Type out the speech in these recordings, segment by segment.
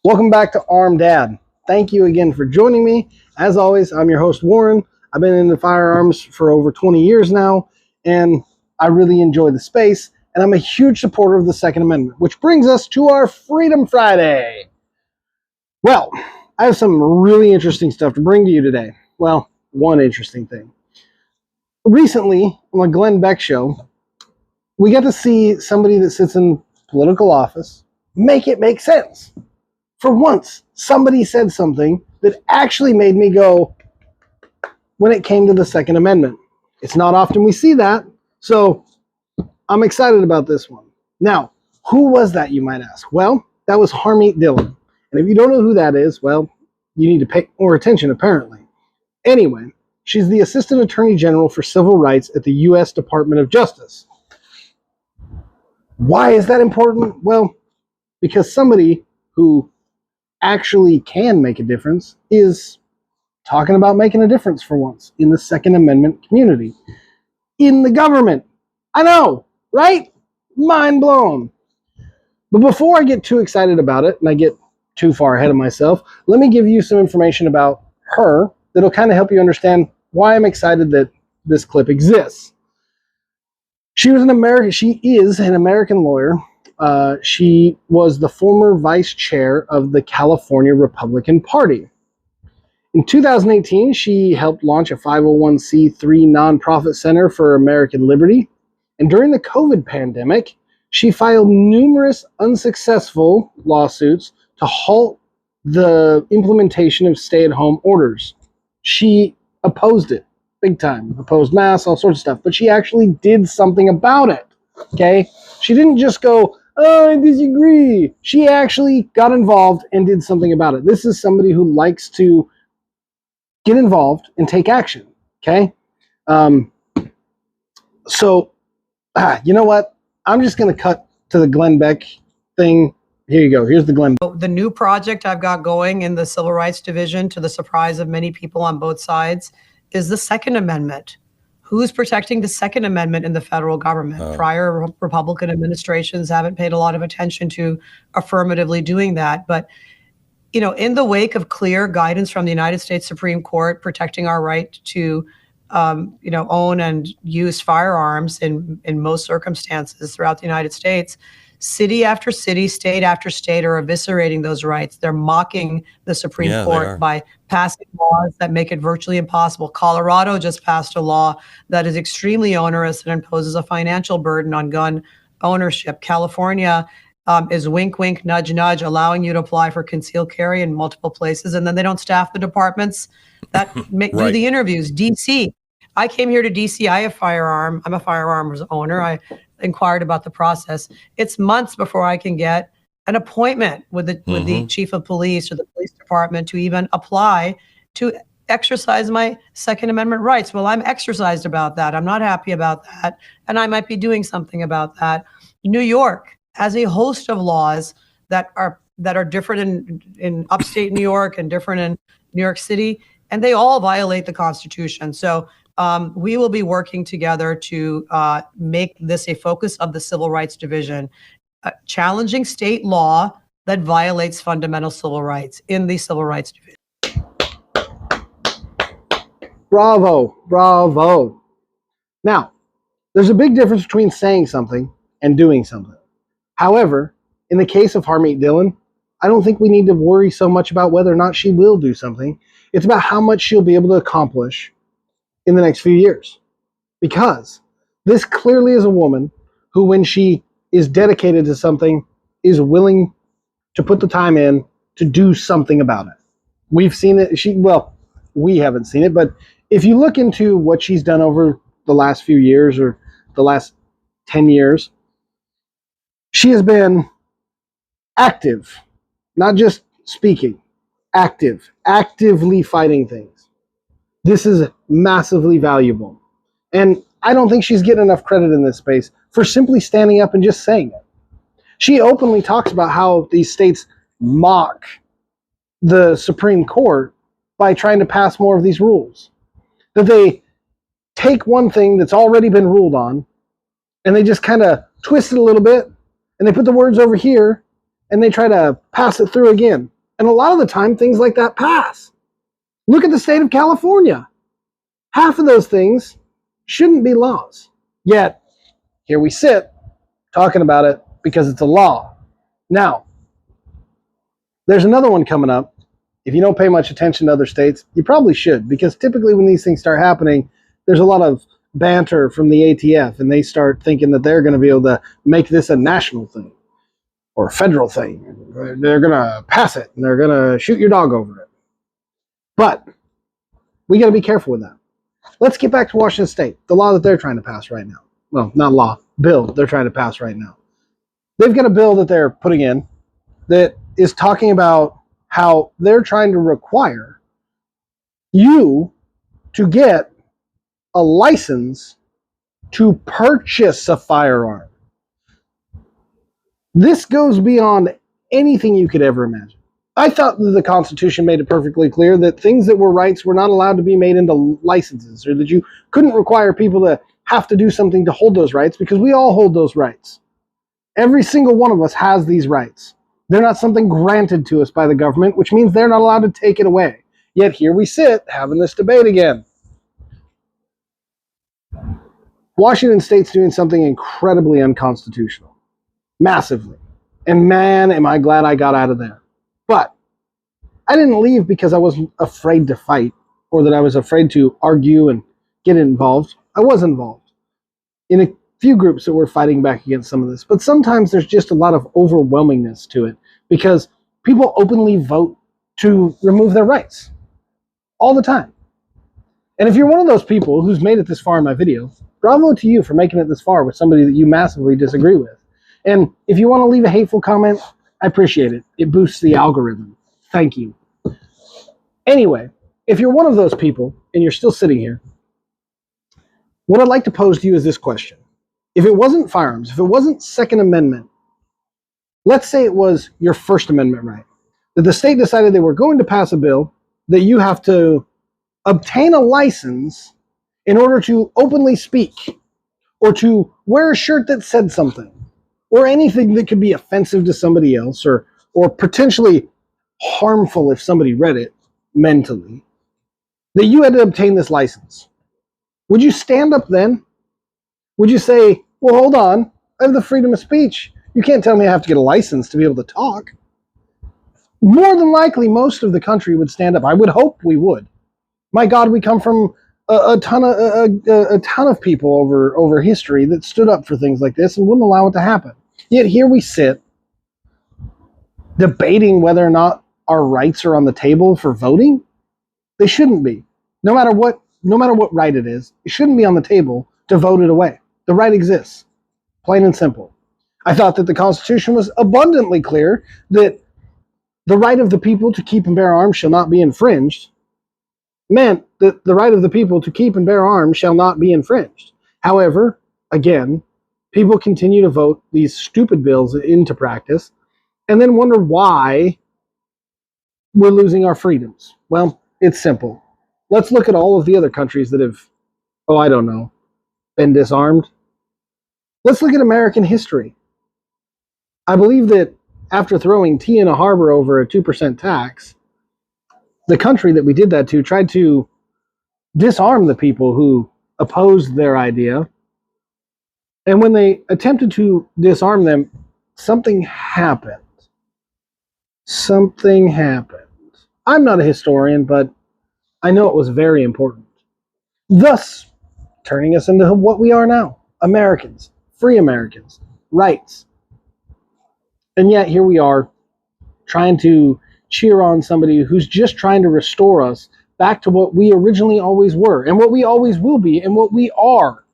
Welcome back to Armed Dad. Thank you again for joining me. As always, I'm your host, Warren. I've been into firearms for over 20 years now, and I really enjoy the space, and I'm a huge supporter of the Second Amendment, which brings us to our Freedom Friday. Well, I have some really interesting stuff to bring to you today. Well, one interesting thing. Recently, on the Glenn Beck show, we got to see somebody that sits in political office make it make sense. For once, somebody said something that actually made me go when it came to the Second Amendment. It's not often we see that, so I'm excited about this one. Now, who was that, you might ask? Well, that was Harmeet Dhillon. And if you don't know who that is, well, you need to pay more attention, apparently. Anyway, she's the Assistant Attorney General for Civil Rights at the U.S. Department of Justice. Why is that important? Well, because somebody who actually can make a difference is talking about making a difference for once in the Second Amendment community. In the government. I know, right? Mind blown. But before I get too excited about it and I get too far ahead of myself, let me give you some information about her that'll kind of help you understand why I'm excited that this clip exists. She is an American lawyer. She was the former vice chair of the California Republican Party. In 2018, she helped launch a 501c3 nonprofit center for American liberty. And during the COVID pandemic, she filed numerous unsuccessful lawsuits to halt the implementation of stay-at-home orders. She opposed it big time, opposed masks, all sorts of stuff, but she actually did something about it, okay? She didn't just go, oh, I disagree. She actually got involved and did something about it. This is somebody who likes to get involved and take action, okay? You know what? I'm just going to cut to the Glenn Beck thing. Here you go. Here's the Glenn. The new project I've got going in the Civil Rights Division, to the surprise of many people on both sides, is the Second Amendment. Who's protecting the Second Amendment in the federal government? Prior Republican administrations haven't paid a lot of attention to affirmatively doing that. But, you know, in the wake of clear guidance from the United States Supreme Court protecting our right to, own and use firearms in most circumstances throughout the United States, city after city, state after state are eviscerating those rights. They're mocking the Supreme Court by passing laws that make it virtually impossible. Colorado just passed a law that is extremely onerous and imposes a financial burden on gun ownership. California is wink, wink, nudge, nudge, allowing you to apply for concealed carry in multiple places, and then they don't staff the departments that do the interviews. DC, I came here to DC. I have firearm. I'm a firearms owner. I inquired about the process. It's months before I can get an appointment with the chief of police or the police department to even apply to exercise my Second Amendment rights. Well, I'm exercised about that. I'm not happy about that. And I might be doing something about that. New York has a host of laws that are different in upstate New York and different in New York City, and they all violate the Constitution. So we will be working together to make this a focus of the Civil Rights Division, challenging state law that violates fundamental civil rights in the Civil Rights Division. Bravo, bravo. Now, there's a big difference between saying something and doing something. However, in the case of Harmeet Dhillon, I don't think we need to worry so much about whether or not she will do something. It's about how much she'll be able to accomplish in the next few years. Because this clearly is a woman who, when she is dedicated to something, is willing to put the time in to do something about it. We've seen it. We haven't seen it, but if you look into what she's done over the last few years or the last 10 years, she has been active, not just speaking, actively fighting things. This is massively valuable. And I don't think she's getting enough credit in this space for simply standing up and just saying it. She openly talks about how these states mock the Supreme Court by trying to pass more of these rules. That they take one thing that's already been ruled on and they just kind of twist it a little bit and they put the words over here and they try to pass it through again. And a lot of the time, things like that pass. Look at the state of California. Half of those things shouldn't be laws. Yet, here we sit talking about it because it's a law. Now, there's another one coming up. If you don't pay much attention to other states, you probably should, because typically when these things start happening, there's a lot of banter from the ATF, and they start thinking that they're going to be able to make this a national thing or a federal thing. They're going to pass it, and they're going to shoot your dog over it. But we got to be careful with that. Let's get back to Washington State, the law that they're trying to pass right now. Well, not law, bill they're trying to pass right now. They've got a bill that they're putting in that is talking about how they're trying to require you to get a license to purchase a firearm. This goes beyond anything you could ever imagine. I thought that the Constitution made it perfectly clear that things that were rights were not allowed to be made into licenses, or that you couldn't require people to have to do something to hold those rights, because we all hold those rights. Every single one of us has these rights. They're not something granted to us by the government, which means they're not allowed to take it away. Yet here we sit having this debate again. Washington State's doing something incredibly unconstitutional. Massively. And man, am I glad I got out of there. But I didn't leave because I wasn't afraid to fight, or that I was afraid to argue and get involved. I was involved in a few groups that were fighting back against some of this. But sometimes there's just a lot of overwhelmingness to it, because people openly vote to remove their rights all the time. And if you're one of those people who's made it this far in my video, bravo to you for making it this far with somebody that you massively disagree with. And if you want to leave a hateful comment, I appreciate it. It boosts the algorithm. Thank you. Anyway, if you're one of those people and you're still sitting here, what I'd like to pose to you is this question. If it wasn't firearms, if it wasn't Second Amendment, let's say it was your First Amendment right, that the state decided they were going to pass a bill that you have to obtain a license in order to openly speak, or to wear a shirt that said something, or anything that could be offensive to somebody else, or potentially harmful if somebody read it mentally, that you had to obtain this license. Would you stand up then? Would you say, well, hold on, I have the freedom of speech. You can't tell me I have to get a license to be able to talk. More than likely, most of the country would stand up. I would hope we would. My God, we come from a ton of people over history that stood up for things like this and wouldn't allow it to happen. Yet here we sit, debating whether or not our rights are on the table for voting. They shouldn't be. No matter what right it is, it shouldn't be on the table to vote it away. The right exists, plain and simple. I thought that the Constitution was abundantly clear that the right of the people to keep and bear arms shall not be infringed, meant that the right of the people to keep and bear arms shall not be infringed. However, again, people continue to vote these stupid bills into practice and then wonder why we're losing our freedoms. Well, it's simple. Let's look at all of the other countries that have, been disarmed. Let's look at American history. I believe that after throwing tea in a harbor over a 2% tax, the country that we did that to tried to disarm the people who opposed their idea. And when they attempted to disarm them, something happened. Something happened. I'm not a historian, but I know it was very important. Thus, turning us into what we are now. Americans. Free Americans. Rights. And yet here we are, trying to cheer on somebody who's just trying to restore us back to what we originally always were, and what we always will be, and what we are.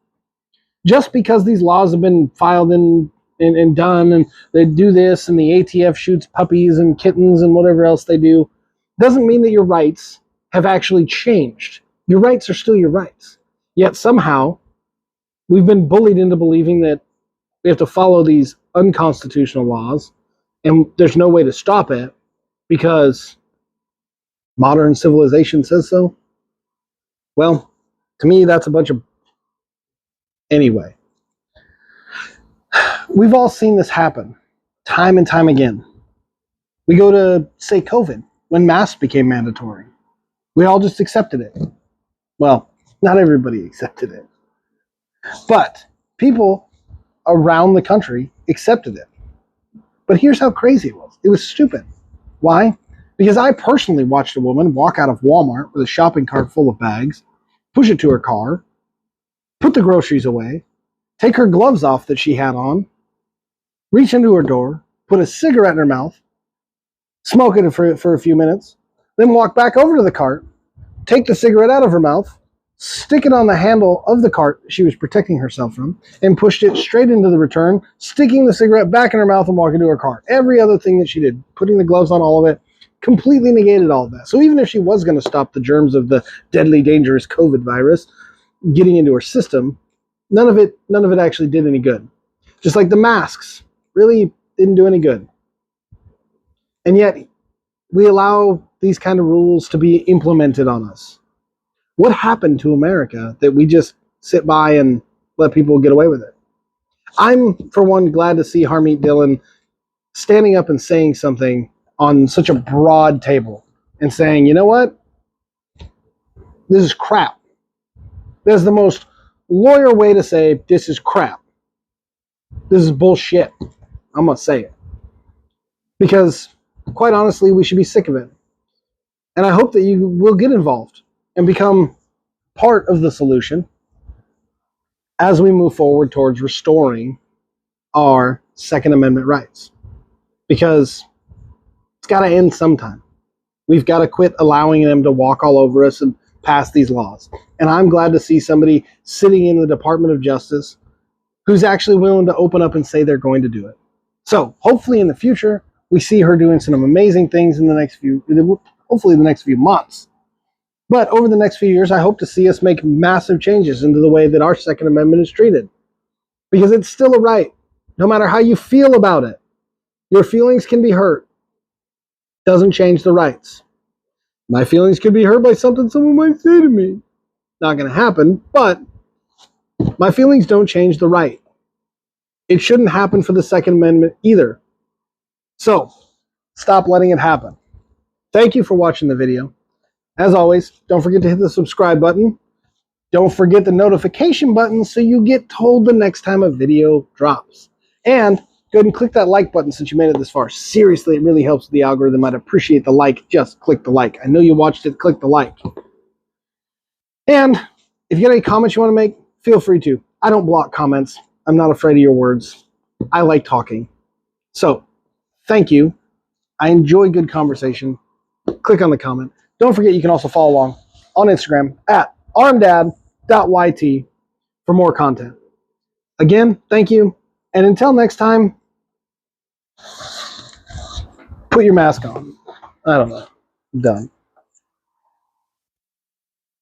Just because these laws have been filed and done, and they do this, and the ATF shoots puppies and kittens and whatever else they do, doesn't mean that your rights have actually changed. Your rights are still your rights. Yet somehow, we've been bullied into believing that we have to follow these unconstitutional laws, and there's no way to stop it because modern civilization says so. Well, to me, that's a bunch of... Anyway, we've all seen this happen time and time again. We go to, say, COVID, when masks became mandatory. We all just accepted it. Well, not everybody accepted it. But people around the country accepted it. But here's how crazy it was. It was stupid. Why? Because I personally watched a woman walk out of Walmart with a shopping cart full of bags, push it to her car, put the groceries away, take her gloves off that she had on, reach into her door, put a cigarette in her mouth, smoke it for a few minutes, then walk back over to the cart, take the cigarette out of her mouth, stick it on the handle of the cart she was protecting herself from, and pushed it straight into the return, sticking the cigarette back in her mouth and walking to her car. Every other thing that she did, putting the gloves on, all of it, completely negated all of that. So even if she was going to stop the germs of the deadly, dangerous COVID virus getting into her system, none of it actually did any good. Just like the masks really didn't do any good. And yet we allow these kind of rules to be implemented on us. What happened to America that we just sit by and let people get away with it? I'm, for one, glad to see Harmeet Dhillon standing up and saying something on such a broad table and saying, you know what? This is crap. That's the most lawyer way to say this is crap. This is bullshit. I'm going to say it. Because, quite honestly, we should be sick of it. And I hope that you will get involved and become part of the solution as we move forward towards restoring our Second Amendment rights. Because it's got to end sometime. We've got to quit allowing them to walk all over us and pass these laws. And I'm glad to see somebody sitting in the Department of Justice who's actually willing to open up and say they're going to do it. So hopefully in the future, we see her doing some amazing things in the next hopefully the next few months. But over the next few years, I hope to see us make massive changes into the way that our Second Amendment is treated. Because it's still a right, no matter how you feel about it. Your feelings can be hurt. Doesn't change the rights. My feelings could be hurt by something someone might say to me. Not going to happen, but my feelings don't change the right. It shouldn't happen for the Second Amendment either. So, stop letting it happen. Thank you for watching the video. As always, don't forget to hit the subscribe button. Don't forget the notification button so you get told the next time a video drops. And go ahead and click that like button since you made it this far. Seriously, it really helps the algorithm. I'd appreciate the like. Just click the like. I know you watched it. Click the like. And if you got any comments you want to make, feel free to. I don't block comments. I'm not afraid of your words. I like talking. So, thank you. I enjoy good conversation. Click on the comment. Don't forget you can also follow along on Instagram at armdad.yt for more content. Again, thank you. And until next time, put your mask on. I don't know. I'm done.